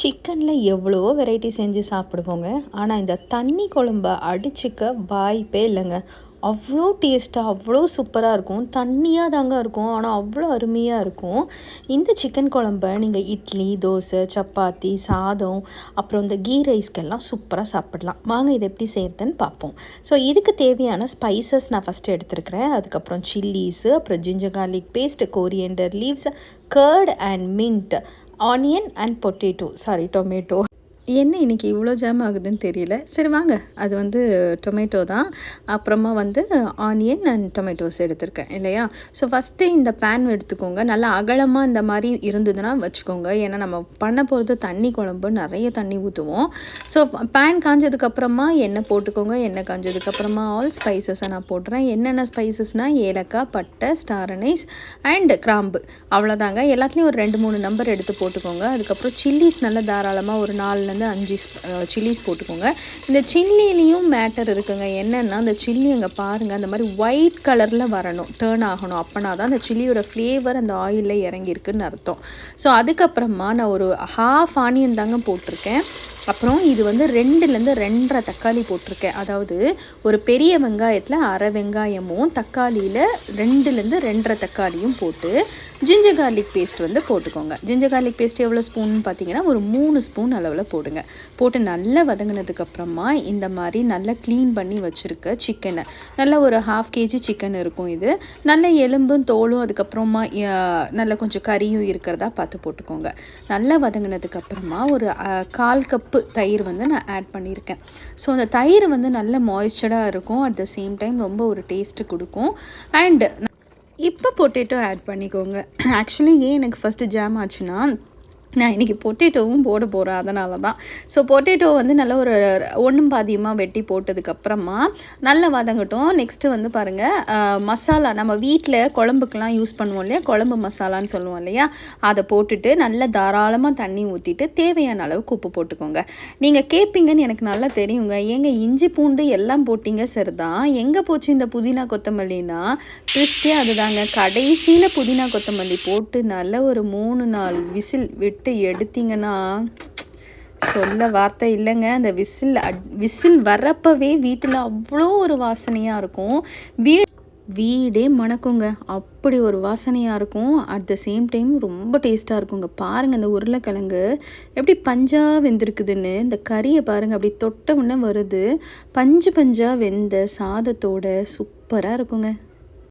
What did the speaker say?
சிக்கனில் எவ்வளோ வெரைட்டி செஞ்சு சாப்பிடுவோங்க. ஆனால் இந்த தண்ணி குழம்ப அடிச்சுக்க வாய்ப்பே இல்லைங்க. அவ்வளோ டேஸ்ட்டாக அவ்வளோ சூப்பராக இருக்கும். தண்ணியாக தாங்க இருக்கும், ஆனால் அவ்வளோ அருமையாக இருக்கும். இந்த சிக்கன் குழம்ப நீங்கள் இட்லி, தோசை, சப்பாத்தி, சாதம், அப்புறம் இந்த கீ ரைஸ்க்கெல்லாம் சூப்பராக சாப்பிடலாம். வாங்க இதை எப்படி செய்கிறதுன்னு பார்ப்போம். ஸோ இதுக்கு தேவையான ஸ்பைசஸ் நான் ஃபஸ்ட்டு எடுத்துருக்கிறேன். அதுக்கப்புறம் சில்லிஸு, அப்புறம் ginger garlic paste, coriander leaves, curd and mint, onion and tomato. என்ன இன்றைக்கி இவ்வளோ ஜாம் ஆகுதுன்னு தெரியல. சரி வாங்க, அது வந்து டொமேட்டோ தான். அப்புறமா வந்து ஆனியன் அண்ட் டொமேட்டோஸ் எடுத்திருக்கேன் இல்லையா. ஸோ ஃபஸ்ட்டு இந்த பேன் எடுத்துக்கோங்க. நல்லா அகலமாக இந்த மாதிரி இருந்ததுன்னா வச்சுக்கோங்க. ஏன்னா நம்ம பண்ண போகிறது தண்ணி குழம்பு, நிறைய தண்ணி ஊற்றுவோம். ஸோ பேன் காஞ்சதுக்கப்புறமா எண்ணெய் போட்டுக்கோங்க. எண்ணெய் காஞ்சதுக்கப்புறமா ஆல் ஸ்பைசஸை நான் போடுறேன். என்னென்ன ஸ்பைசஸ்னால் ஏலக்காய், பட்டை, ஸ்டார் அனைஸ் அண்ட் கிராம்பு, அவ்வளோதாங்க. எல்லாத்துலேயும் ஒரு 2-3 நம்பர் எடுத்து போட்டுக்கோங்க. அதுக்கப்புறம் சில்லிஸ் நல்லா தாராளமாக ஒரு 4 5 சில்லிஸ் போட்டுக்கோங்க. இந்த சில்லிலையும் மேட்டர் இருக்குங்க. என்னென்னா அந்த சில்லி அங்கே பாருங்கள், அந்த மாதிரி ஒயிட் கலரில் வரணும், டேர்ன் ஆகணும். அப்போனா தான் அந்த சில்லியோட ஃப்ளேவர் அந்த ஆயிலில் இறங்கியிருக்குன்னு அர்த்தம். ஸோ அதுக்கப்புறமா நான் ஒரு ஹாஃப் ஆனியன் தாங்க போட்டிருக்கேன். அப்புறம் இது வந்து 2லேருந்து 2.5 தக்காளி போட்டிருக்கேன். அதாவது ஒரு பெரிய வெங்காயத்தில் அரை வெங்காயமும் தக்காளியில் 2லேருந்து 2.5 தக்காளியும் போட்டு ஜிஞ்சர் கார்லிக் பேஸ்ட் வந்து போட்டுக்கோங்க. ஜிஞ்சர் கார்லிக் பேஸ்ட் எவ்வளோ ஸ்பூன் பார்த்தீங்கன்னா ஒரு 3 ஸ்பூன் அளவில் போடுங்க. போட்டு நல்லா வதங்கினதுக்கப்புறமா இந்த மாதிரி நல்லா க்ளீன் பண்ணி வச்சுருக்க சிக்கனை, நல்லா ஒரு 1/2 kg சிக்கன் இருக்கும். இது நல்ல எலும்பும் தோலும், அதுக்கப்புறமா நல்ல கொஞ்சம் கறியும் இருக்கிறதா பார்த்து போட்டுக்கோங்க. நல்லா வதங்கினதுக்கப்புறமா ஒரு 1/4 கப்பு தயிர் வந்து நான் ஆட் பண்ணியிருக்கேன். ஸோ அந்த தயிர் வந்து நல்ல மாய்ஸ்சராக இருக்கும். அட் த சேம் டைம் ரொம்ப ஒரு டேஸ்ட்டு கொடுக்கும். அண்ட் இப்போ பொட்டேட்டோ ஆட் பண்ணிக்கோங்க. ஆக்சுவலி ஏன் எனக்கு ஃபஸ்ட்டு ஜாம் ஆச்சுன்னா, நான் இன்றைக்கி பொட்டேட்டோவும் போட போகிறேன், அதனால தான். ஸோ பொட்டேட்டோ வந்து நல்லா ஒரு 1 பாதியமாக வெட்டி போட்டதுக்கப்புறமா நல்லா வதங்கட்டும். நெக்ஸ்ட்டு வந்து பாருங்கள், மசாலா நம்ம வீட்டில் குழம்புக்கெலாம் யூஸ் பண்ணுவோம் இல்லையா, குழம்பு மசாலான்னு சொல்லுவோம் இல்லையா, அதை போட்டுட்டு நல்லா தாராளமாக தண்ணி ஊற்றிட்டு தேவையான அளவுக்கு உப்பு போட்டுக்கோங்க. நீங்கள் கேட்பீங்கன்னு எனக்கு நல்லா தெரியுங்க, ஏங்க இஞ்சி பூண்டு எல்லாம் போட்டிங்க சரிதான், எங்கே போச்சு இந்த புதினா கொத்தமல்லினா? ட்விஸ்ட்டே அதுதாங்க. கடைசியில் புதினா கொத்தமல்லி போட்டு நல்லா ஒரு 3-4 விசில் விட்டு எடுத்தீங்கன்னா சொல்ல வார்த்தை இல்லைங்க. அந்த விசில் வர்றப்பவே வீட்டில் அவ்வளோ ஒரு வாசனையாக இருக்கும். வீடே மணக்குங்க, அப்படி ஒரு வாசனையாக இருக்கும். அட் த சேம் டைம் ரொம்ப டேஸ்ட்டாக இருக்குங்க. பாருங்கள் இந்த உருளைக்கிழங்கு எப்படி பஞ்சாக வெந்திருக்குதுன்னு. இந்த கறியை பாருங்கள், அப்படி தொட்ட உடனே வருது. பஞ்சு பஞ்சாக வெந்த சாதத்தோட சூப்பராக இருக்குங்க.